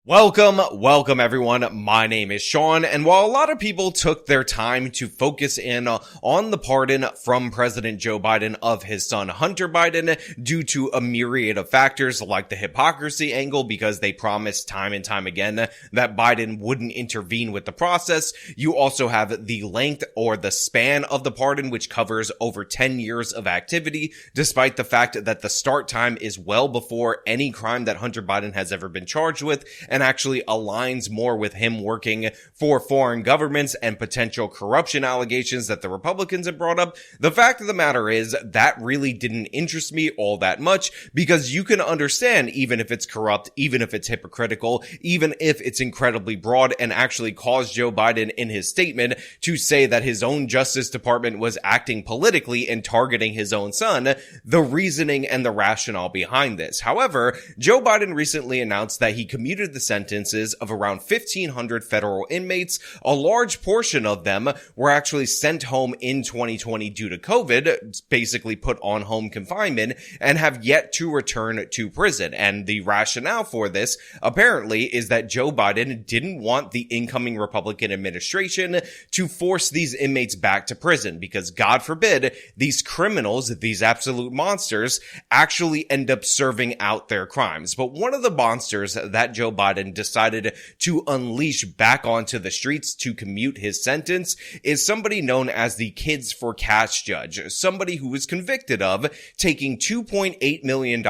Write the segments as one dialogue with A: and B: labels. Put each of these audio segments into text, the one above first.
A: Welcome everyone. My name is Sean, and while a lot of people took their time to focus in on the pardon from President Joe Biden of his son Hunter Biden due to a myriad of factors like the hypocrisy angle because they promised time and time again that Biden wouldn't intervene with the process, you also have the length or the span of the pardon, which covers over 10 years of activity, despite the fact that the start time is well before any crime that Hunter Biden has ever been charged with, and actually aligns more with him working for foreign governments and potential corruption allegations that the Republicans have brought up. The fact of the matter is that really didn't interest me all that much because you can understand even if it's corrupt, even if it's hypocritical, even if it's incredibly broad and actually caused Joe Biden in his statement to say that his own Justice Department was acting politically and targeting his own son, the reasoning and the rationale behind this. However, Joe Biden recently announced that he commuted the sentences of around 1,500 federal inmates. A large portion of them were actually sent home in 2020 due to COVID, basically put on home confinement, and have yet to return to prison. And the rationale for this, apparently, is that Joe Biden didn't want the incoming Republican administration to force these inmates back to prison because, God forbid, these criminals, these absolute monsters, actually end up serving out their crimes. But one of the monsters that Joe Biden decided to unleash back onto the streets to commute his sentence is somebody known as the Kids for Cash judge, somebody who was convicted of taking $2.8 million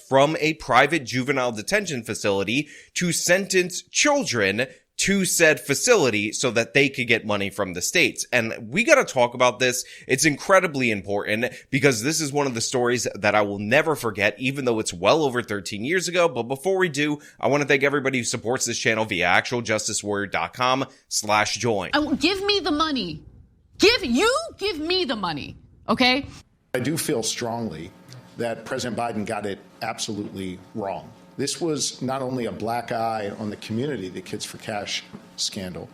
A: from a private juvenile detention facility to sentence children to said facility so that they could get money from the states. And we got to talk about this. It's incredibly important because this is one of the stories that I will never forget, even though it's well over 13 years ago. But before we do, I want to thank everybody who supports this channel via actualjusticewarrior.com/join.
B: Give me the money. Give me the money. Okay?
C: I do feel strongly that President Biden got it absolutely wrong. This was not only a black eye on the community, the Kids for Cash scandal,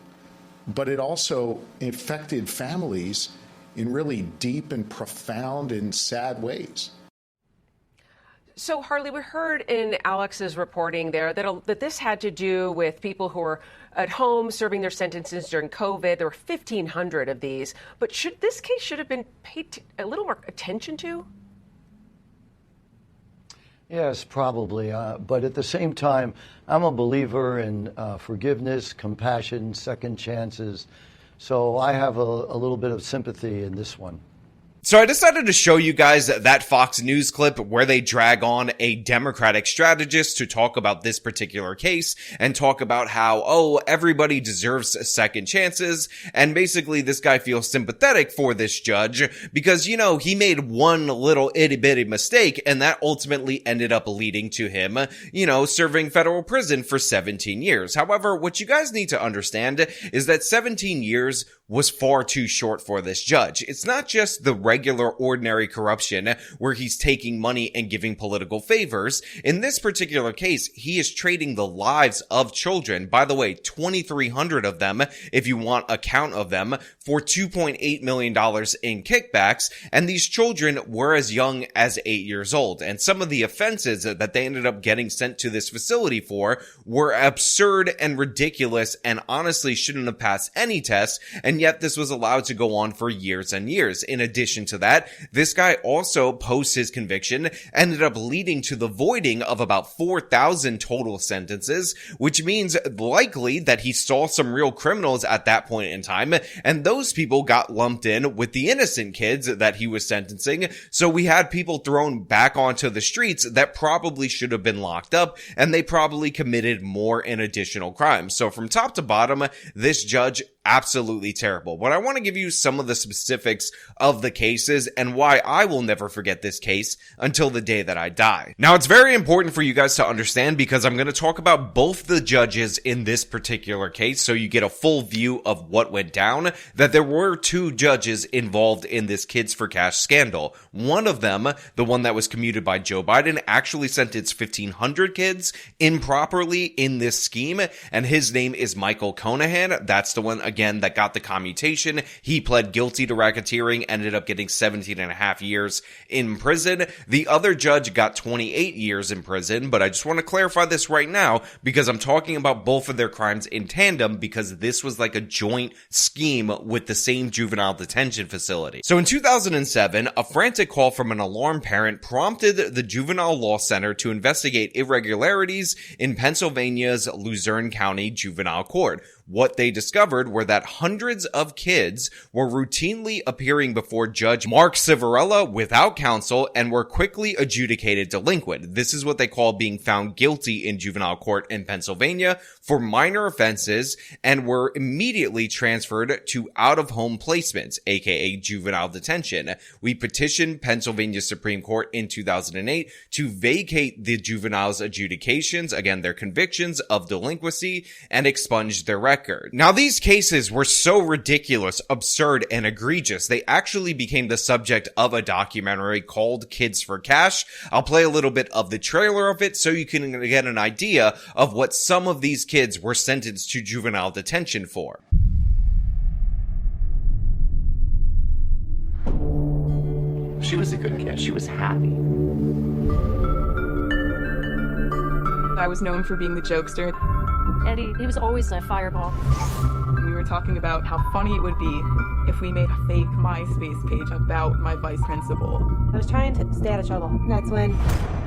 C: but it also affected families in really deep and profound and sad ways.
D: So, Harley, we heard in Alex's reporting there that this had to do with people who were at home serving their sentences during COVID. There were 1,500 of these. But this case should have been paid a little more attention to?
E: Yes, probably. But at the same time, I'm a believer in forgiveness, compassion, second chances. So I have a little bit of sympathy in this one.
A: So I decided to show you guys that Fox News clip where they drag on a Democratic strategist to talk about this particular case and talk about how, everybody deserves second chances. And basically this guy feels sympathetic for this judge because, he made one little itty bitty mistake and that ultimately ended up leading to him, serving federal prison for 17 years. However, what you guys need to understand is that 17 years was far too short for this judge. It's not just the regular ordinary corruption where he's taking money and giving political favors. In this particular case, he is trading the lives of children. By the way, 2,300 of them, if you want a count of them, for $2.8 million in kickbacks. And these children were as young as 8 years old. And some of the offenses that they ended up getting sent to this facility for were absurd and ridiculous and honestly shouldn't have passed any test. And yet this was allowed to go on for years and years. In addition to that, this guy also, post his conviction, ended up leading to the voiding of about 4,000 total sentences, which means likely that he saw some real criminals at that point in time, and those people got lumped in with the innocent kids that he was sentencing. So we had people thrown back onto the streets that probably should have been locked up, and they probably committed more and additional crimes. So from top to bottom, this judge absolutely terrible. But I want to give you some of the specifics of the cases and why I will never forget this case until the day that I die. Now, it's very important for you guys to understand because I'm going to talk about both the judges in this particular case so you get a full view of what went down, that there were two judges involved in this Kids for Cash scandal. One of them, the one that was commuted by Joe Biden, actually sentenced 1,500 kids improperly in this scheme, and his name is Michael Conahan. That's the one, again, that got the commutation. He pled guilty to racketeering, ended up getting 17 and a half years in prison. The other judge got 28 years in prison, but I just want to clarify this right now because I'm talking about both of their crimes in tandem because this was like a joint scheme with the same juvenile detention facility. So in 2007, a frantic call from an alarmed parent prompted the Juvenile Law Center to investigate irregularities in Pennsylvania's Luzerne County Juvenile Court. What they discovered were that hundreds of kids were routinely appearing before Judge Mark Civarella without counsel and were quickly adjudicated delinquent. This is what they call being found guilty in juvenile court in Pennsylvania for minor offenses and were immediately transferred to out-of-home placements, aka juvenile detention. We petitioned Pennsylvania Supreme Court in 2008 to vacate the juveniles' adjudications, again their convictions of delinquency, and expunge their record. Now, these cases were so ridiculous, absurd, and egregious, they actually became the subject of a documentary called Kids for Cash. I'll play a little bit of the trailer of it so you can get an idea of what some of these kids were sentenced to juvenile detention for.
F: She was a good kid. She was happy.
G: I was known for being the jokester.
H: Eddie, he was always a fireball.
G: We were talking about how funny it would be if we made a fake MySpace page about my vice principal.
H: I was trying to stay out of trouble. That's when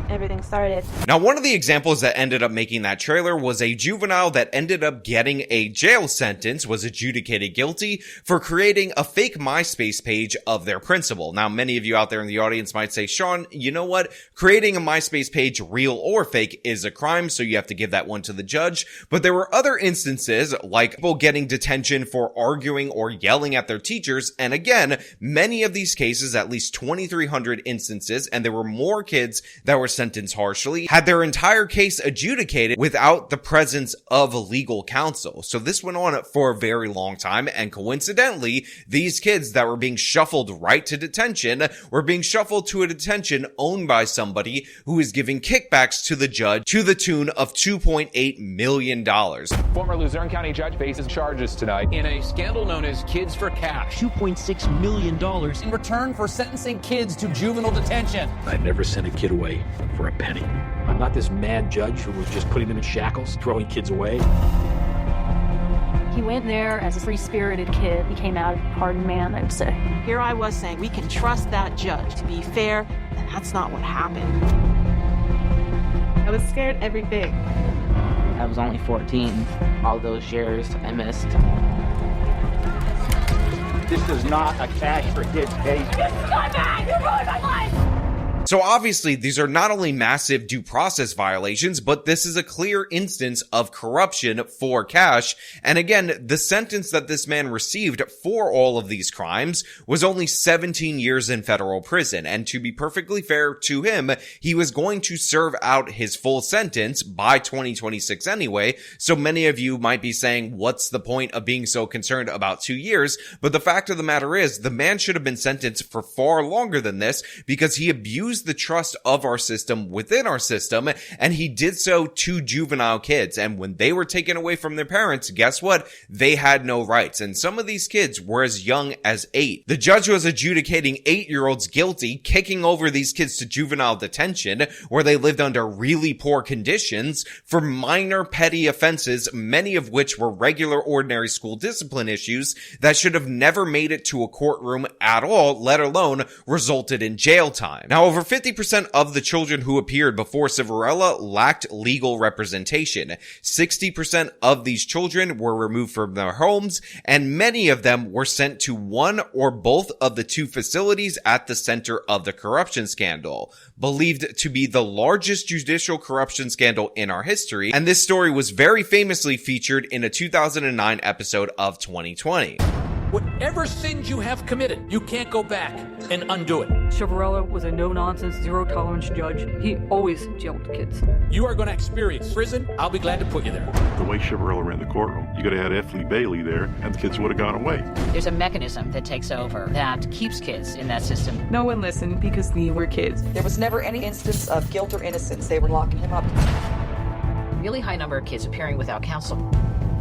H: everything started.
A: Now, one of the examples that ended up making that trailer was a juvenile that ended up getting a jail sentence, was adjudicated guilty for creating a fake MySpace page of their principal. Now, many of you out there in the audience might say, Sean, you know what? Creating a MySpace page, real or fake, is a crime, so you have to give that one to the judge. But there were other instances, like people getting detention for arguing or yelling at their teachers. And again, many of these cases, at least 2,300 instances, and there were more kids that were sentenced harshly, had their entire case adjudicated without the presence of legal counsel. So this went on for a very long time, and coincidentally, these kids that were being shuffled right to detention were being shuffled to a detention owned by somebody who is giving kickbacks to the judge to the tune of $2.8 million.
I: Former Luzerne County judge faces charges tonight in a scandal known as Kids for Cash.
J: $2.6 million in return for sentencing kids to juvenile detention.
K: I've never sent a kid away for a penny. I'm not this mad judge who was just putting them in shackles, throwing kids away.
H: He went there as a free-spirited kid. He came out a hardened man, I would say.
L: Here I was saying, we can trust that judge to be fair, and that's not what happened.
G: I was scared every day.
F: I was only 14. All those years I missed.
M: This is not a cash for kids case.
H: This is my man! You ruined my life!
A: So obviously, these are not only massive due process violations, but this is a clear instance of corruption for cash. And again, the sentence that this man received for all of these crimes was only 17 years in federal prison. And to be perfectly fair to him, he was going to serve out his full sentence by 2026 anyway. So many of you might be saying, what's the point of being so concerned about 2 years? But the fact of the matter is, the man should have been sentenced for far longer than this because he abused the trust of our system within our system, and he did so to juvenile kids. And when they were taken away from their parents, guess what? They had no rights. And some of these kids were as young as 8. The judge was adjudicating 8-year-olds guilty, kicking over these kids to juvenile detention, where they lived under really poor conditions for minor petty offenses, many of which were regular ordinary school discipline issues that should have never made it to a courtroom at all, let alone resulted in jail time. Now, over 50% of the children who appeared before Civarella lacked legal representation. 60% of these children were removed from their homes, and many of them were sent to one or both of the 2 facilities at the center of the corruption scandal, believed to be the largest judicial corruption scandal in our history. And this story was very famously featured in a 2009 episode of 2020.
J: Whatever sins you have committed, you can't go back and undo it.
N: Civarella was a no-nonsense, zero-tolerance judge. He always jailed kids.
J: You are going to experience prison. I'll be glad to put you there.
O: The way Civarella ran the courtroom, you could have had F. Lee Bailey there, and the kids would have gone away.
P: There's a mechanism that takes over that keeps kids in that system.
G: No one listened because we were kids.
Q: There was never any instance of guilt or innocence. They were locking him up.
P: Really high number of kids appearing without counsel.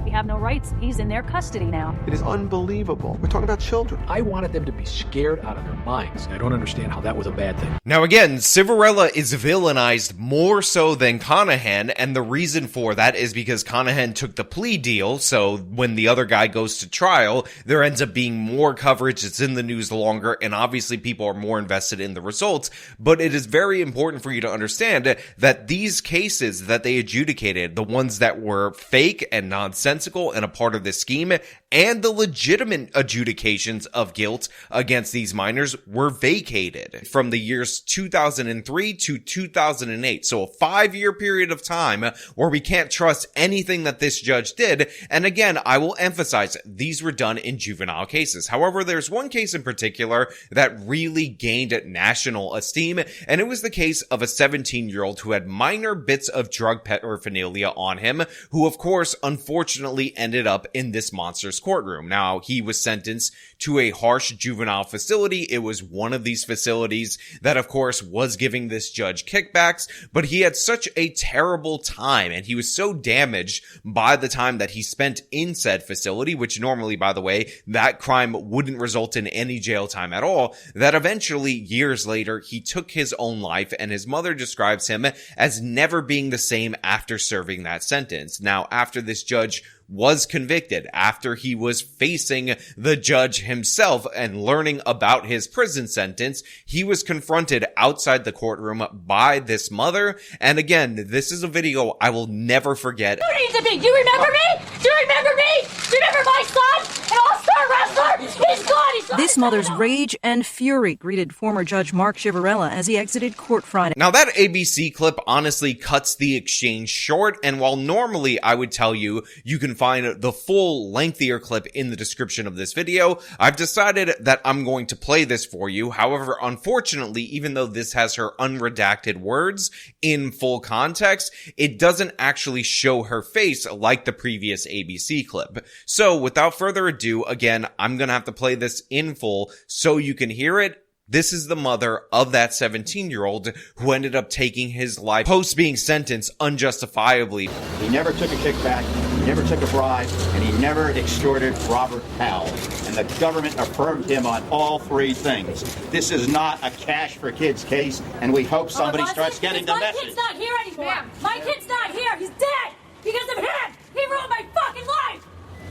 H: We have no rights. He's in their custody now.
K: It is unbelievable. We're talking about children. I wanted them to be scared out of their minds. I don't understand how that was a bad thing.
A: Now again, Civarella is villainized more so than Conahan, and the reason for that is because Conahan took the plea deal, so when the other guy goes to trial, there ends up being more coverage, it's in the news longer, and obviously people are more invested in the results. But it is very important for you to understand that these cases that they adjudicated, the ones that were fake and nonsensical and a part of this scheme, and the legitimate adjudications of guilt against these minors were vacated from the years 2003 to 2008. So a 5-year period of time where we can't trust anything that this judge did. And again, I will emphasize these were done in juvenile cases. However, there's one case in particular that really gained national esteem, and it was the case of a 17-year-old who had minor bits of drug paraphernalia on him, who of course unfortunately ended up in this monster's courtroom. Now, he was sentenced to a harsh juvenile facility. It was one of these facilities that of course was giving this judge kickbacks, but he had such a terrible time and he was so damaged by the time that he spent in said facility, which normally, by the way, that crime wouldn't result in any jail time at all, that eventually years later he took his own life, and his mother describes him as never being the same after serving that sentence. Now, after this judge was convicted, after he was facing the judge himself and learning about his prison sentence, he was confronted outside the courtroom by this mother. And again, this is a video I will never forget.
R: Who needs to be? Do you remember me? Do you remember me? Do you remember my son? An all-star wrestler? He's gone. He's gone.
S: This mother's rage and fury greeted former Judge Mark Civarella as he exited court Friday.
A: Now that ABC clip honestly cuts the exchange short, and while normally I would tell you you can find the full lengthier clip in the description of this video, I've decided that I'm going to play this for you. However, unfortunately, even though this has her unredacted words in full context, it doesn't actually show her face like the previous ABC clip. So without further ado, again, I'm gonna have to play this in full so you can hear it. This is the mother of that 17-year-old who ended up taking his life post being sentenced unjustifiably.
M: He never took a kickback, he never took a bribe, and he never extorted Robert Powell. And the government affirmed him on all three things. This is not a cash for kids case, and we hope somebody starts getting the message.
R: My kid's not here anymore. My kid's not here. He's dead because of him. He ruined my fucking life.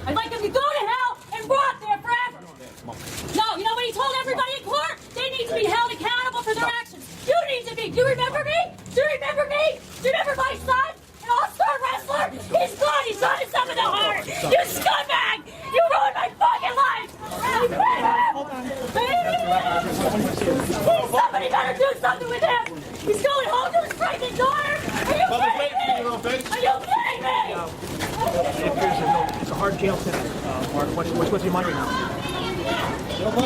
R: I'd like him to go to hell and rot there forever. No, you know what he told everybody in court? They need to be held accountable for their actions. You need to be. Do you remember me? Do you remember me? Do you remember my son? An all-star wrestler? He's gone. He's gone to some of the heart. You scumbag! You ruined my fucking life! Somebody better do something with him! He's going home to his pregnant daughter! Are you kidding me? Are you kidding me?
J: It's a hard jail sentence, Mark. What's your mind right now?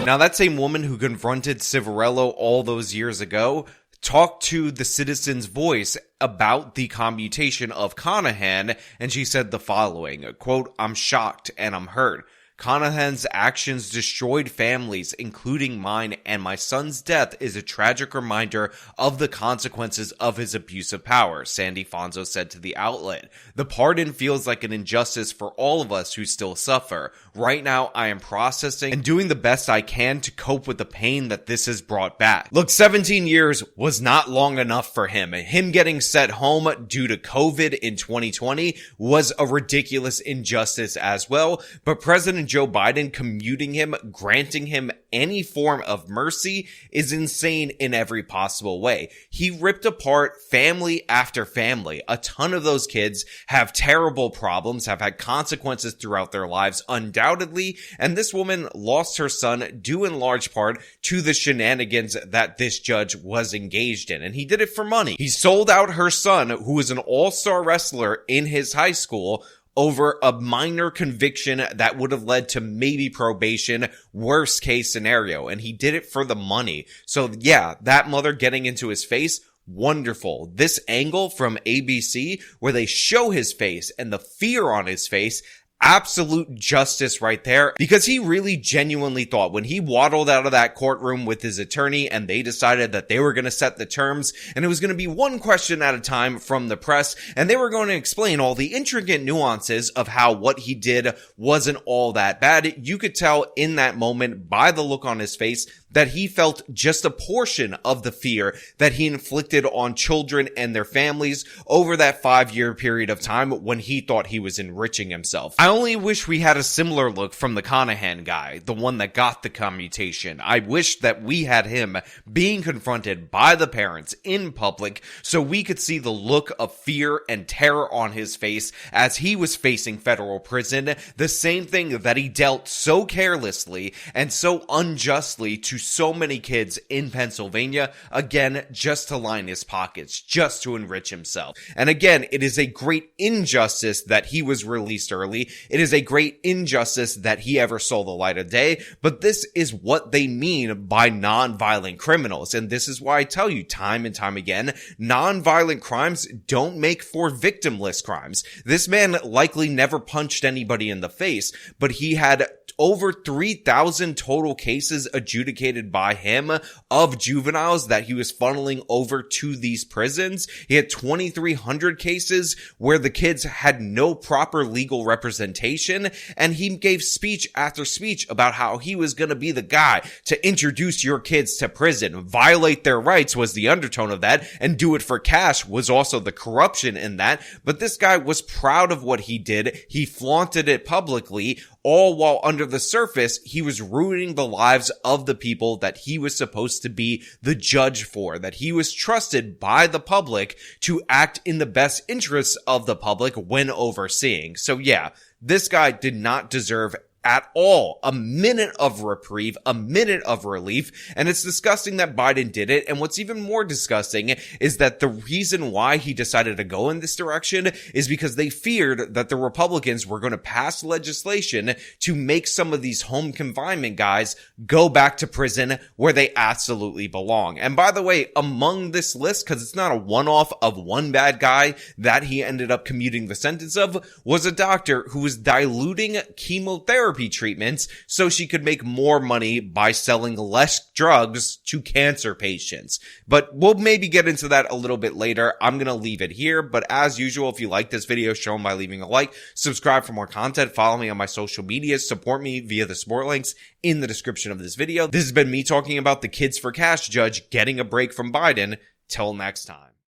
A: Now, that same woman who confronted Civarello all those years ago talked to the Citizen's Voice about the commutation of Conahan, and she said the following, quote, "I'm shocked and I'm hurt. Conahan's actions destroyed families, including mine, and my son's death is a tragic reminder of the consequences of his abuse of power," Sandy Fonzo said to the outlet. "The pardon feels like an injustice for all of us who still suffer. Right now, I am processing and doing the best I can to cope with the pain that this has brought back." Look, 17 years was not long enough for him. Him getting sent home due to COVID in 2020 was a ridiculous injustice as well, but President Joe Biden commuting him, granting him any form of mercy is insane in every possible way. He ripped apart family after family. A ton of those kids have terrible problems, have had consequences throughout their lives, undoubtedly, and this woman lost her son due in large part to the shenanigans that this judge was engaged in, and he did it for money. He sold out her son, who was an all-star wrestler in his high school, over a minor conviction that would have led to maybe probation, worst case scenario, and he did it for the money. So yeah, that mother getting into his face, wonderful. This angle from ABC where they show his face and the fear on his face, absolute justice right there, because he really genuinely thought when he waddled out of that courtroom with his attorney and they decided that they were going to set the terms and it was going to be one question at a time from the press and they were going to explain all the intricate nuances of how what he did wasn't all that bad. You could tell in that moment by the look on his face that he felt just a portion of the fear that he inflicted on children and their families over that 5-year period of time when he thought he was enriching himself. I only wish we had a similar look from the Conahan guy, the one that got the commutation. I wish that we had him being confronted by the parents in public so we could see the look of fear and terror on his face as he was facing federal prison, the same thing that he dealt so carelessly and so unjustly to so many kids in Pennsylvania, again, just to line his pockets, just to enrich himself. And again, it is a great injustice that he was released early. It is a great injustice that he ever saw the light of day, but this is what they mean by non-violent criminals. And this is why I tell you time and time again, non-violent crimes don't make for victimless crimes. This man likely never punched anybody in the face, but he had over 3,000 total cases adjudicated by him of juveniles that he was funneling over to these prisons. He had 2,300 cases where the kids had no proper legal representation, and he gave speech after speech about how he was going to be the guy to introduce your kids to prison. Violate their rights was the undertone of that, and do it for cash was also the corruption in that. But this guy was proud of what he did. He flaunted it publicly, all while under the surface, he was ruining the lives of the people that he was supposed to be the judge for, that he was trusted by the public to act in the best interests of the public when overseeing. So yeah, this guy did not deserve at all a minute of reprieve, a minute of relief, and it's disgusting that Biden did it. And what's even more disgusting is that the reason why he decided to go in this direction is because they feared that the Republicans were going to pass legislation to make some of these home confinement guys go back to prison where they absolutely belong. And by the way, among this list, because it's not a one-off of one bad guy that he ended up commuting the sentence of, was a doctor who was diluting chemotherapy treatments so she could make more money by selling less drugs to cancer patients. But we'll maybe get into that a little bit later. I'm going to leave it here, but as usual, if you like this video, show them by leaving a like, subscribe for more content, follow me on my social media, support me via the support links in the description of this video. This has been me talking about the Kids for Cash judge getting a break from Biden. Till next time.